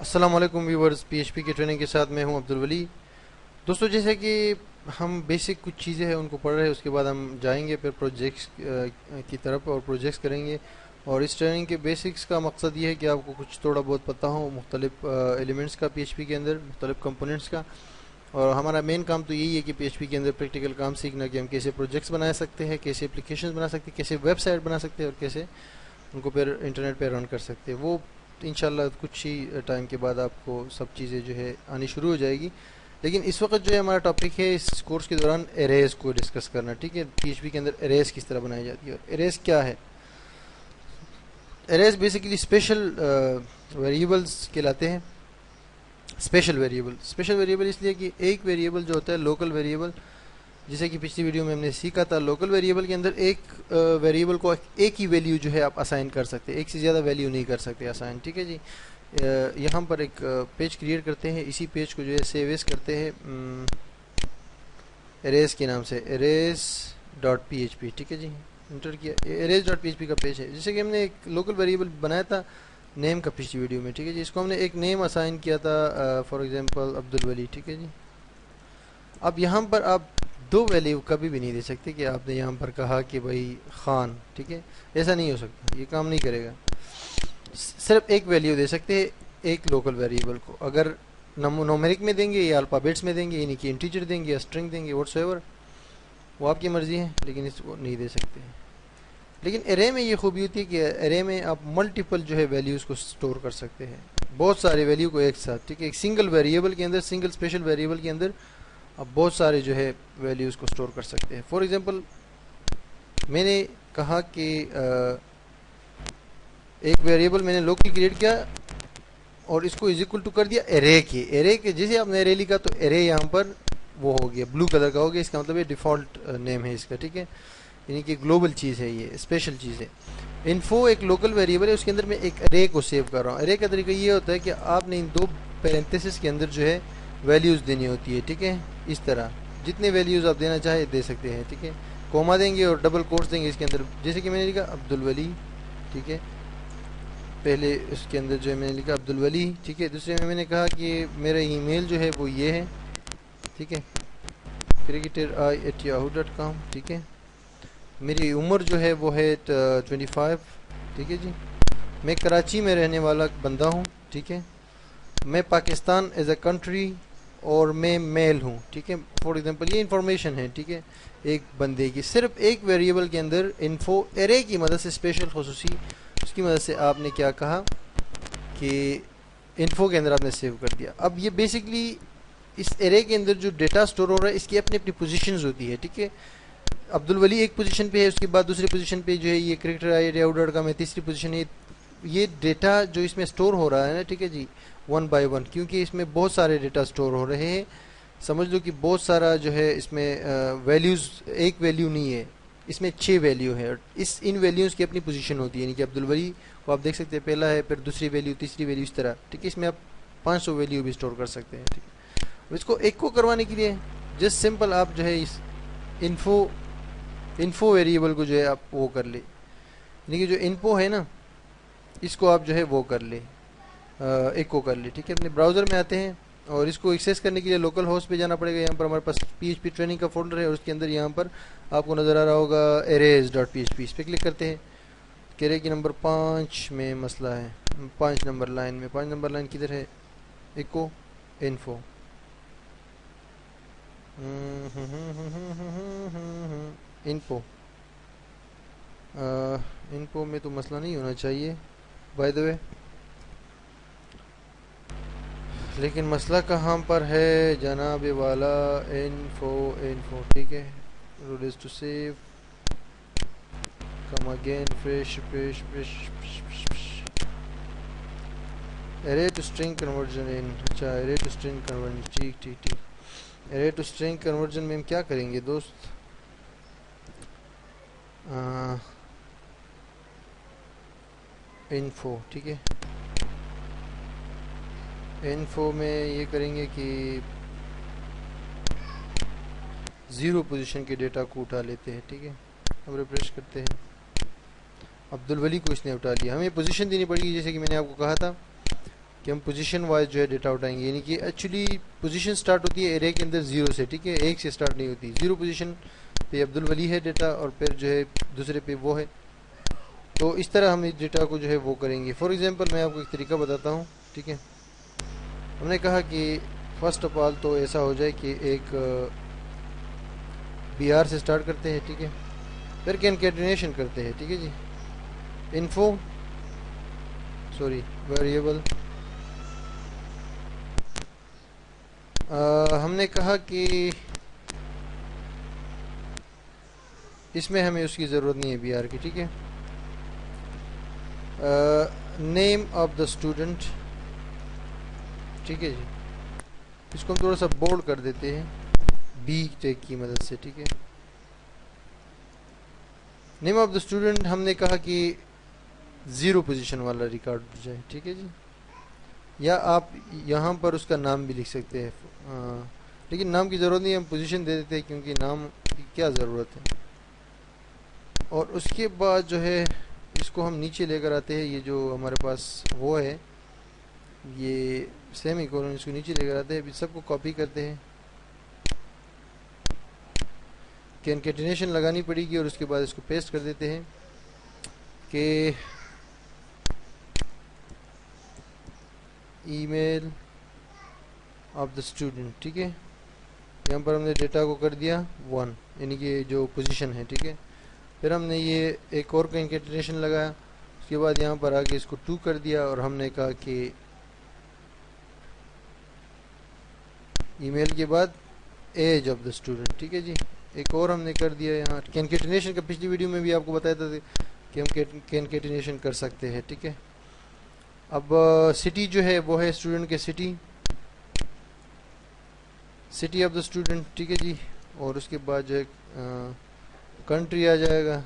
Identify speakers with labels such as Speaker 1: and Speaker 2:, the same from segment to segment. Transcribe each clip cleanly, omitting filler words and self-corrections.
Speaker 1: السلام علیکم ویورز، پی ایچ پی کے ٹریننگ کے ساتھ میں ہوں عبدالولی۔ دوستو، جیسے کہ ہم بیسک کچھ چیزیں ہیں ان کو پڑھ رہے ہیں، اس کے بعد ہم جائیں گے پھر پروجیکٹس کی طرف اور پروجیکٹس کریں گے۔ اور اس ٹریننگ کے بیسکس کا مقصد یہ ہے کہ آپ کو کچھ تھوڑا بہت پتہ ہو مختلف ایلیمنٹس کا پی ایچ پی کے اندر، مختلف کمپوننٹس کا۔ اور ہمارا مین کام تو یہی ہے کہ پی ایچ پی کے اندر پریکٹیکل کام سیکھنا، کہ ہم کیسے پروجیکٹس بنا سکتے ہیں، کیسے اپلیکیشنز بنا سکتے ہیں، کیسے ویب سائٹ بنا سکتے ہیں، اور کیسے ان کو پھر انٹرنیٹ پہ رن کر سکتے ہیں۔ وہ انشاءاللہ کچھ ہی ٹائم کے بعد آپ کو سب چیزیں جو ہے آنی شروع ہو جائے گی۔ لیکن اس وقت جو ہے ہمارا ٹاپک ہے اس کورس کے دوران اریز کو ڈسکس کرنا، ٹھیک ہے؟ پی ایچ پی کے اندر اریز کس طرح بنائی جاتی ہے اور اریز کیا ہے۔ اریز بیسیکلی اسپیشل ویریبلز کہلاتے ہیں۔ اسپیشل ویریبل اس لیے کہ ایک ویریبل جو ہوتا ہے لوکل ویریبل، جیسے کہ پچھلی ویڈیو میں ہم نے سیکھا تھا، لوکل ویریبل کے اندر ایک ویریبل کو ایک ہی ویلیو جو ہے آپ اسائن کر سکتے ہیں، ایک سے زیادہ ویلیو نہیں کر سکتے اسائن، ٹھیک ہے جی۔ یہاں پر ایک پیج کریٹ کرتے ہیں، اسی پیج کو جو ہے سیو ایز کرتے ہیں اریز کے نام سے، Ariz dot P H P, ٹھیک ہے جی۔ انٹر کیا، Ariz dot P H P کا پیج ہے، جیسے کہ ہم نے ایک لوکل ویریبل بنایا تھا نیم کا پچھلی ویڈیو میں، ٹھیک ہے جی۔ اس کو ہم نے ایک نیم اسائن کیا تھا، فار ایگزامپل عبدالولی، ٹھیک ہے جی۔ اب یہاں پر آپ دو ویلیو کبھی بھی نہیں دے سکتے کہ آپ نے یہاں پر کہا کہ بھائی خان، ٹھیک ہے، ایسا نہیں ہو سکتا، یہ کام نہیں کرے گا۔ صرف ایک ویلیو دے سکتے ہیں ایک لوکل ویریبل کو، اگر نومیرک میں دیں گے یا الفابیٹس میں دیں گے، یعنی کہ انٹیجر دیں گے یا اسٹرنگ دیں گے، واٹس ایور، وہ آپ کی مرضی ہے، لیکن اس کو نہیں دے سکتے۔ لیکن ارے میں یہ خوبی ہوتی ہے کہ ارے میں آپ ملٹیپل جو ہے ویلیوز کو سٹور کر سکتے ہیں، بہت سارے ویلیو کو ایک ساتھ، ٹھیک ہے۔ ایک سنگل ویریبل کے اندر، سنگل اسپیشل ویریبل کے اندر آپ بہت سارے جو ہے ویلیوز کو سٹور کر سکتے ہیں۔ فار ایگزامپل میں نے کہا کہ ایک ویریبل میں نے لوکل کریٹ کیا اور اس کو از اکول ٹو کر دیا ارے کے جیسے آپ نے ارے لکھا تو ارے یہاں پر وہ ہو گیا، بلو کلر کا ہو گیا، اس کا مطلب یہ ڈیفالٹ نیم ہے اس کا، ٹھیک ہے، یعنی کہ گلوبل چیز ہے، یہ اسپیشل چیز ہے۔ انفو ایک لوکل ویریبل ہے، اس کے اندر میں ایک ارے کو سیو کر رہا ہوں۔ ارے کا طریقہ یہ ہوتا ہے کہ آپ نے ان دو پیرنتھیسس کے اندر جو ہے ویلیوز دینی ہوتی ہے، ٹھیک ہے، اس طرح جتنے ویلیوز آپ دینا چاہے دے سکتے ہیں، ٹھیک ہے۔ کوما دیں گے اور ڈبل کوٹس دیں گے اس کے اندر، جیسے کہ میں نے لکھا عبدالولی، ٹھیک ہے، پہلے اس کے اندر جو ہے میں نے لکھا عبدالولی، ٹھیک ہے۔ دوسرے میں نے کہا کہ میرا ای میل جو ہے وہ یہ ہے، ٹھیک ہے، cricketer@yahoo.com، ٹھیک ہے۔ میری عمر جو ہے وہ ہے 25، ٹھیک ہے جی۔ میں کراچی میں رہنے والا بندہ ہوں، ٹھیک ہے۔ میں پاکستان ایز اے کنٹری اور میں میل ہوں، ٹھیک ہے۔ فار ایگزامپل یہ انفارمیشن ہے، ٹھیک ہے، ایک بندے کی صرف ایک ویریبل کے اندر انفو ارے کی مدد سے، اسپیشل خصوصی اس کی مدد سے آپ نے کیا کہا کہ انفو کے اندر آپ نے سیو کر دیا۔ اب یہ بیسکلی اس ارے کے اندر جو ڈیٹا سٹور ہو رہا ہے اس کی اپنی اپنی پوزیشنز ہوتی ہے، ٹھیک ہے۔ عبدالولی ایک پوزیشن پہ ہے، اس کے بعد دوسری پوزیشن پہ جو ہے یہ cricketer@yahoo.com ہے، تیسری پوزیشن ہے۔ یہ ڈیٹا جو اس میں سٹور ہو رہا ہے نا، ٹھیک ہے جی، ون بائی ون، کیونکہ اس میں بہت سارے ڈیٹا سٹور ہو رہے ہیں، سمجھ لو کہ بہت سارا جو ہے اس میں ویلیوز، ایک ویلیو نہیں ہے، اس میں 6 ویلیو ہے، اور ان ویلیوز کی اپنی پوزیشن ہوتی ہے، یعنی کہ عبدالولی کو آپ دیکھ سکتے ہیں پہلا ہے، پھر دوسری ویلیو، تیسری ویلیو، اس طرح، ٹھیک ہے۔ اس میں آپ 500 ویلیو بھی سٹور کر سکتے ہیں، ٹھیک ہے۔ اس کو ایک کو کروانے کے لیے جسٹ سمپل آپ جو ہے اس انفو ویریبل کو جو ہے آپ وہ کر لیں، یعنی کہ جو انفو ہے نا اس کو آپ جو ہے وہ کر لیں، ایک کو کر لیں، ٹھیک ہے۔ اپنے براؤزر میں آتے ہیں اور اس کو ایکسیس کرنے کے لیے لوکل ہوسٹ پہ جانا پڑے گا۔ یہاں پر ہمارے پاس پی ایچ پی ٹریننگ کا فولڈر ہے اور اس کے اندر یہاں پر آپ کو نظر آ رہا ہوگا arrays.php، اس پہ کلک کرتے ہیں۔ کہہ کہ نمبر 5 میں مسئلہ ہے، 5 نمبر لائن میں، 5 نمبر لائن کدھر ہے، ایکو انفو، انفو انفو میں تو مسئلہ نہیں ہونا چاہیے بائی دا وے، لیکن مسئلہ کہاں پر ہے جناب والا، انفو، ٹھیک ہے۔ روڈیز to save, come again, fresh, array to string conversion in, اچھا ارے ٹو اسٹرنگ کنورژن، ٹھیک، ارے ٹو اسٹرنگ کنورژن میں ہم کیا کریں گے دوست، انفو، ٹھیک ہے۔ انفو میں یہ کریں گے کہ 0 پوزیشن کے ڈیٹا کو اٹھا لیتے ہیں، ٹھیک ہے۔ اب ریفریش کرتے ہیں، عبدالولی کو اس نے اٹھا لیا، ہمیں پوزیشن دینی پڑے گی، جیسے کہ میں نے آپ کو کہا تھا کہ ہم پوزیشن وائز جو ہے ڈیٹا اٹھائیں گے، یعنی کہ ایکچولی پوزیشن سٹارٹ ہوتی ہے ایرے کے اندر 0 سے، ٹھیک ہے، 1 سے سٹارٹ نہیں ہوتی، 0 پوزیشن پہ عبدالولی ہے ڈیٹا، اور پھر جو ہے دوسرے پہ وہ ہے. تو اس طرح ہم اس ڈیٹا کو جو ہے وہ کریں گے. فار ایگزامپل میں آپ کو ایک طریقہ بتاتا ہوں، ٹھیک ہے. ہم نے کہا کہ فرسٹ آف آل تو ایسا ہو جائے کہ ایک بی آر سے سٹارٹ کرتے ہیں، ٹھیک ہے، پھر کینکیٹینیشن کرتے ہیں، ٹھیک ہے جی. انفو ویریبل ہم نے کہا کہ اس میں ہمیں اس کی ضرورت نہیں ہے بی آر کی، ٹھیک ہے. نیم آف دا اسٹوڈنٹ، ٹھیک ہے جی، اس کو ہم تھوڑا سا بولڈ کر دیتے ہیں بی ٹیگ کی مدد سے، ٹھیک ہے. نیم آف دا اسٹوڈنٹ ہم نے کہا کہ 0 پوزیشن والا ریکارڈ ہو جائے، ٹھیک ہے جی، یا آپ یہاں پر اس کا نام بھی لکھ سکتے ہیں، لیکن نام کی ضرورت نہیں، ہم پوزیشن دے دیتے ہیں کیونکہ نام کی کیا ضرورت ہے. اور اس کے بعد جو ہے اس کو ہم نیچے لے کر آتے ہیں، یہ جو ہمارے پاس وہ ہے یہ سیمی کولن، اس کو نیچے لے کر آتے ہیں، سب کو کاپی کرتے ہیں، کینکیٹینیشن لگانی پڑے گی، اور اس کے بعد اس کو پیسٹ کر دیتے ہیں کہ ای میل آف دا اسٹوڈنٹ، ٹھیک ہے. یہاں پر ہم نے ڈیٹا کو کر دیا 1، یعنی کہ جو پوزیشن ہے، ٹھیک ہے. پھر ہم نے یہ ایک اور کینکیٹینیشن لگایا، اس کے بعد یہاں پر آگے اس کو 2 کر دیا، اور ہم نے کہا کہ ای میل کے بعد ایج آف دا اسٹوڈنٹ، ٹھیک ہے جی. ایک اور ہم نے کر دیا یہاں کینکیٹینیشن کا، پچھلی ویڈیو میں بھی آپ کو بتایا تھا کہ ہم کینکیٹینیشن کر سکتے ہیں، ٹھیک ہے. اب سٹی جو ہے وہ ہے اسٹوڈنٹ کے سٹی آف دا اسٹوڈنٹ، ٹھیک ہے جی. اور اس کے بعد جو ہے کنٹری آ جائے گا،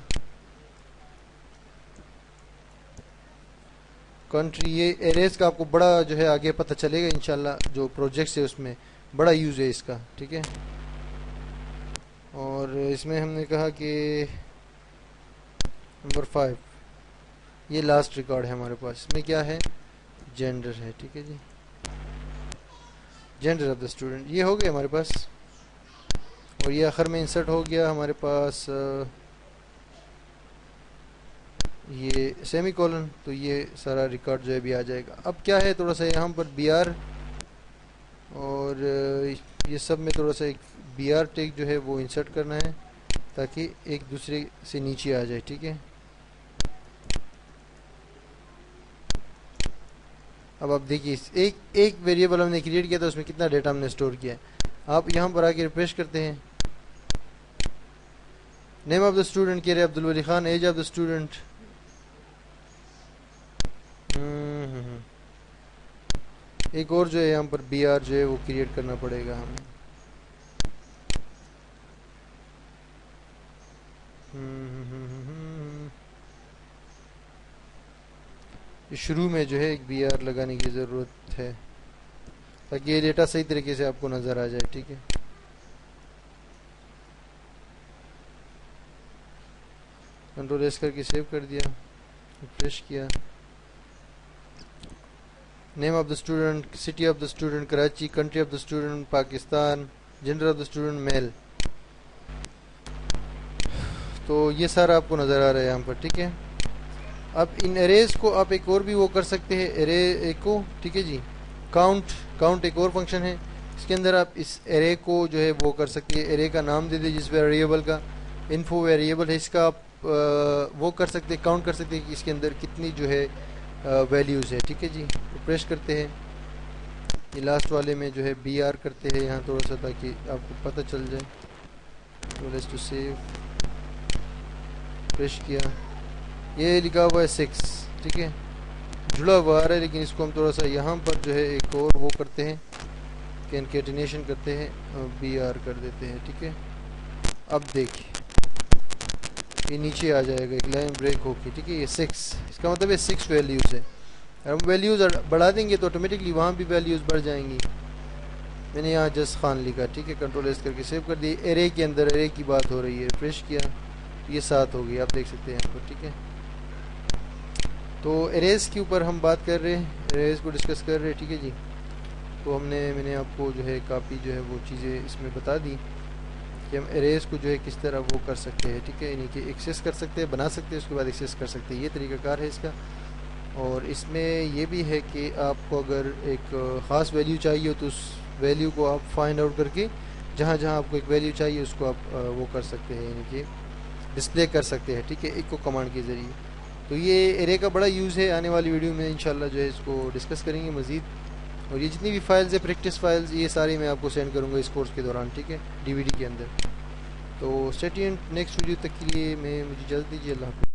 Speaker 1: کنٹری. یہ ایریز کا آپ کو بڑا جو ہے آگے پتہ چلے گا انشاءاللہ، جو پروجیکٹس ہے اس میں بڑا یوز ہے اس کا، ٹھیک ہے. اور اس میں ہم نے کہا کہ نمبر 5 یہ لاسٹ ریکارڈ ہے ہمارے پاس، اس میں کیا ہے، جینڈر ہے، ٹھیک ہے جی، جینڈر آف دا اسٹوڈنٹ. یہ ہو گیا ہمارے پاس، اور یہ آخر میں انسرٹ ہو گیا ہمارے پاس یہ سیمی کولن. تو یہ سارا ریکارڈ جو ہے بھی آ جائے گا. اب کیا ہے، تھوڑا سا یہاں پر بی آر اور یہ سب میں تھوڑا سا ایک بی آر ٹیگ جو ہے وہ انسرٹ کرنا ہے تاکہ ایک دوسرے سے نیچے آ جائے، ٹھیک ہے. اب آپ دیکھیے ایک ویریبل ہم نے کریٹ کیا تھا، اس میں کتنا ڈیٹا ہم نے اسٹور کیا ہے. آپ یہاں پر آ کے ریفریش کرتے ہیں، نیم آف دا اسٹوڈنٹ کہہ رہے Abdul Wali Khan, age of the student ایک اور جو ہے یہاں پر بی آر جو ہے وہ کریٹ کرنا پڑے گا ہمیں. شروع میں جو ہے ایک بی آر لگانے کی ضرورت ہے تاکہ یہ ڈیٹا صحیح طریقے سے آپ کو نظر آ جائے، ٹھیک ہے. کنٹرول ایس کر کے سیو کر دیا، ریفریش کیا. Name of the student, city of the student Karachi, country of the student Pakistan, gender of the student male. تو یہ سارا آپ کو نظر آ رہا ہے یہاں پر، ٹھیک ہے. اب ان اریز کو آپ ایک اور بھی وہ کر سکتے ہیں، ارے ایک کو، ٹھیک ہے جی. کاؤنٹ ایک اور فنکشن ہے، اس کے اندر آپ اس ارے کو جو ہے وہ کر سکتے ہیں، ارے کا نام دے دیں جس ویریبل کا انفو ویریبل ہے، اس کا آپ وہ کر سکتے ہیں، کاؤنٹ کر سکتے ہیں کہ اس کے اندر کتنی جو ہے ویلیوز ہے، ٹھیک ہے جی. ریفریش کرتے ہیں، یہ لاسٹ والے میں جو ہے بی آر کرتے ہیں یہاں تھوڑا سا تاکہ آپ کو پتہ چل جائے. لیٹس ٹو سیو، ریفریش کیا، یہ لکھا ہوا ہے 6، ٹھیک ہے، جڑا ہوا آ رہا ہے، لیکن اس کو ہم تھوڑا سا یہاں پر جو ہے ایک اور وہ کرتے ہیں، کینکیٹینیشن کرتے ہیں، بی آر کر دیتے ہیں، ٹھیک ہے. اب دیکھیں یہ نیچے آ جائے گا، ایک لائن بریک ہو کے، ٹھیک ہے. یہ 6، اس کا مطلب ہے 6 ویلیوز ہے. ہم ویلیوز بڑھا دیں گے تو آٹومیٹکلی وہاں بھی ویلیوز بڑھ جائیں گی. میں نے یہاں جس خان لکھا، ٹھیک ہے، کنٹرول ایس کر کے سیو کر دی. ارے کے اندر ارے کی بات ہو رہی ہے، ریفریش کیا، یہ 7 ہو گئی، آپ دیکھ سکتے ہیں یہاں پر، ٹھیک ہے. تو اریز کے اوپر ہم بات کر رہے ہیں، اریز کو ڈسکس کر رہے، ٹھیک ہے جی. تو میں نے آپ کو جو ہے کافی جو ہے وہ چیزیں اس میں بتا دی کہ ہم اریز کو جو ہے کس طرح وہ کر سکتے ہیں، ٹھیک ہے، یعنی کہ ایکسیس کر سکتے ہیں، بنا سکتے ہیں، اس کے بعد ایکسیس کر سکتے ہیں. یہ طریقہ کار ہے اس کا. اور اس میں یہ بھی ہے کہ آپ کو اگر ایک خاص ویلیو چاہیے ہو تو اس ویلیو کو آپ فائنڈ آؤٹ کر کے جہاں جہاں آپ کو ایک ویلیو چاہیے اس کو آپ وہ کر سکتے ہیں، یعنی کہ ڈسپلے کر سکتے ہیں، ٹھیک ہے، ایک کو کمانڈ کے ذریعے. تو یہ ایرے کا بڑا یوز ہے. آنے والی ویڈیو میں انشاءاللہ جو ہے اس کو ڈسکس کریں گے مزید. اور یہ جتنی بھی فائلز ہے پریکٹس فائلز، یہ ساری میں آپ کو سینڈ کروں گا اس کورس کے دوران، ٹھیک ہے، ڈی وی ڈی کے اندر. تو اسٹے ٹیونڈ نیکسٹ ویڈیو تک کے لیے مجھے اجازت دیجیے. اللہ حافظ.